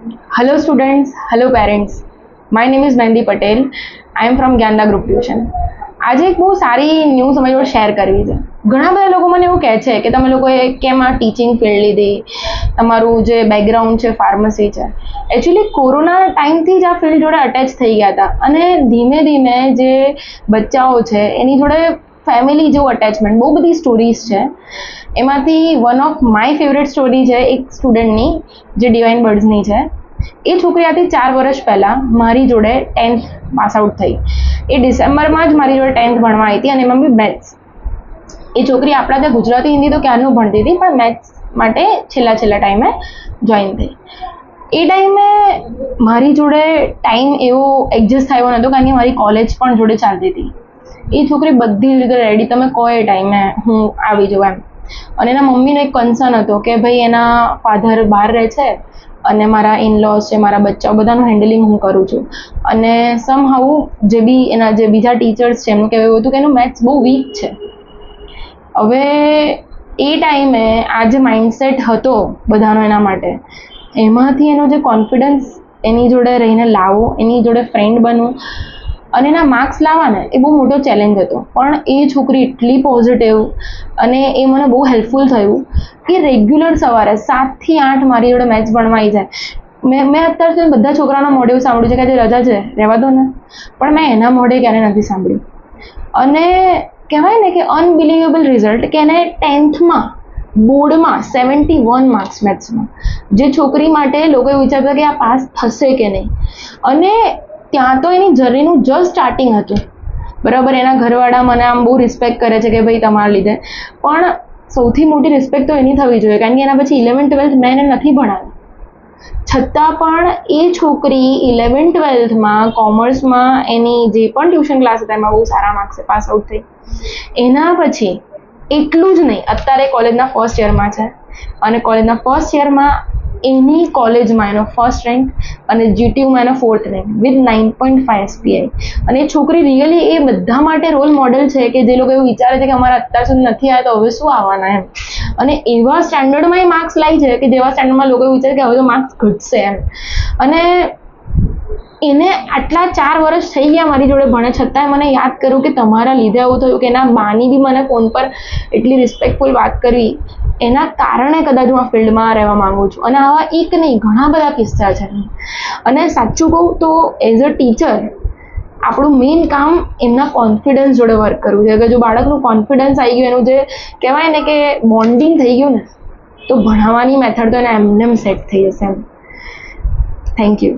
Hello students, hello parents. My name is Mehndi Patel. I am from Gyanada group tuition. આજે એક બહુ સારી news અમારી જોડે શેર કરવી છે. ઘણા બધા લોકો મને એવું કહે છે કે તમે લોકોએ કેમ આ ટીચિંગ ફિલ્ડ લીધી, તમારું જે બેકગ્રાઉન્ડ છે ફાર્મસી છે. એકચ્યુઅલી કોરોના ટાઈમથી જ આ ફિલ્ડ જોડે અટેચ થઈ ગયા હતા અને ધીમે ધીમે જે બચ્ચાઓ છે એની જોડે ફેમિલી જેવું અટેચમેન્ટ, બહુ બધી સ્ટોરીઝ છે. એમાંથી one of my favourite story છે એક સ્ટુડન્ટની જે ડિવાઇન બર્ડ્સની છે. એ છોકરી આથી 4 વર્ષ પહેલાં મારી જોડે 10th પાસ આઉટ થઈ. એ ડિસેમ્બરમાં જ મારી જોડે 10th ભણવા આવી હતી અને એમાં બી મેથ્સ. એ છોકરી આપણા ત્યાં ગુજરાતી હિન્દી તો ક્યારનું ભણતી હતી, પણ મેથ્સ માટે છેલ્લા ટાઈમે જોઈન થઈ. એ ટાઈમે મારી જોડે ટાઈમ એવો એડજસ્ટ થયો નહોતો કારણ કે મારી કોલેજ પણ જોડે ચાલતી હતી. એ છોકરી બધી રીતે રેડી, તમે કહો એ ટાઈમે હું આવી જાઉં એમ. અને એના મમ્મીનો એક કન્સર્ન હતો કે ભાઈ એના ફાધર બહાર રહે છે અને મારા ઇનલોઝ છે, મારા બચ્ચાઓ બધાનું હેન્ડલિંગ હું કરું છું. અને સમહાઉ જે બી એના જે બીજા ટીચર્સ છે એમનું કહેવું હતું કે એનું મેથ્સ બહુ વીક છે. હવે એ ટાઈમે આ જે માઇન્ડસેટ હતો બધાનો એના માટે, એમાંથી એનો જે કોન્ફિડન્સ એની જોડે રહીને લાવો, એની જોડે ફ્રેન્ડ બનવું અને એના માર્ક્સ લાવવા ને એ બહુ મોટો ચેલેન્જ હતો. પણ એ છોકરી એટલી પોઝિટિવ અને એ મને બહુ હેલ્પફુલ થયું કે રેગ્યુલર સવારે 7 થી 8 મારી જોડે મેથ્સ ભણવા આવી જાય. મેં અત્યાર સુધી બધા છોકરાના મોઢે એવું સાંભળ્યું છે કે આજે રજા છે રહેવા દો ને, પણ મેં એના મોઢે ક્યારે નથી સાંભળ્યું. અને કહેવાય ને કે અનબિલિવેબલ રિઝલ્ટ કે એને 10thમાં બોર્ડમાં 71 માર્ક્સ મેથ્સમાં, જે છોકરી માટે લોકો વિચારતા કે આ પાસ થશે કે નહીં. અને ત્યાં તો એની જર્નીનું જસ્ટ સ્ટાર્ટિંગ હતું, બરાબર. એના ઘરવાળા મને આમ બહુ રિસ્પેક્ટ કરે છે કે ભાઈ તમારા લીધે, પણ સૌથી મોટી રિસ્પેક્ટ તો એની થવી જોઈએ કારણ કે એના પછી 11th-12th મેં એને નથી ભણાવી. છતાં પણ એ છોકરી 11th-12thમાં કોમર્સમાં એની જે પણ ટ્યુશન ક્લાસ હતા એમાં બહુ સારા માર્ક્સે પાસ આઉટ થઈ. એના પછી એટલું જ નહીં, અત્યારે કોલેજના ફર્સ્ટ યરમાં છે અને કોલેજના ફર્સ્ટ યરમાં એની કોલેજમાં એનો ફર્સ્ટ રેન્ક અને જીટીયુમાં એનો 4th રેન્ક વિથ 9.5 SPI. અને એ છોકરી રિયલી એ બધા માટે રોલ મોડેલ છે કે જે લોકો એવું વિચારે છે કે અમારા અત્યાર સુધી નથી આવ્યા તો હવે શું આવવાના એમ. અને એવા સ્ટેન્ડર્ડમાં એ માર્ક્સ લાવી છે કે જેવા સ્ટેન્ડર્ડમાં લોકો એવું વિચારે કે હવે તો માર્ક્સ ઘટશે એમ. અને એને આટલા 4 વર્ષ થઈ ગયા મારી જોડે ભણે, છતાંય મને યાદ કરું કે તમારા લીધે આવું થયું કે એના બાની બી મને ફોન પર એટલી રિસ્પેક્ટફુલ વાત કરવી, એના કારણે કદાચ હું આ ફિલ્ડમાં રહેવા માંગુ છું. અને આવા એક નહીં, ઘણા બધા કિસ્સા છે. અને સાચું કહું તો એઝ અ ટીચર આપણું મેઇન કામ એમના કોન્ફિડન્સ જોડે વર્ક કરવું છે. કે જો બાળકનું કોન્ફિડન્સ આવી ગયું, એનું જે કહેવાય ને કે બોન્ડિંગ થઈ ગયું ને, તો ભણાવવાની મેથડ તો એને એમને સેટ થઈ જશે એમ. Thank you.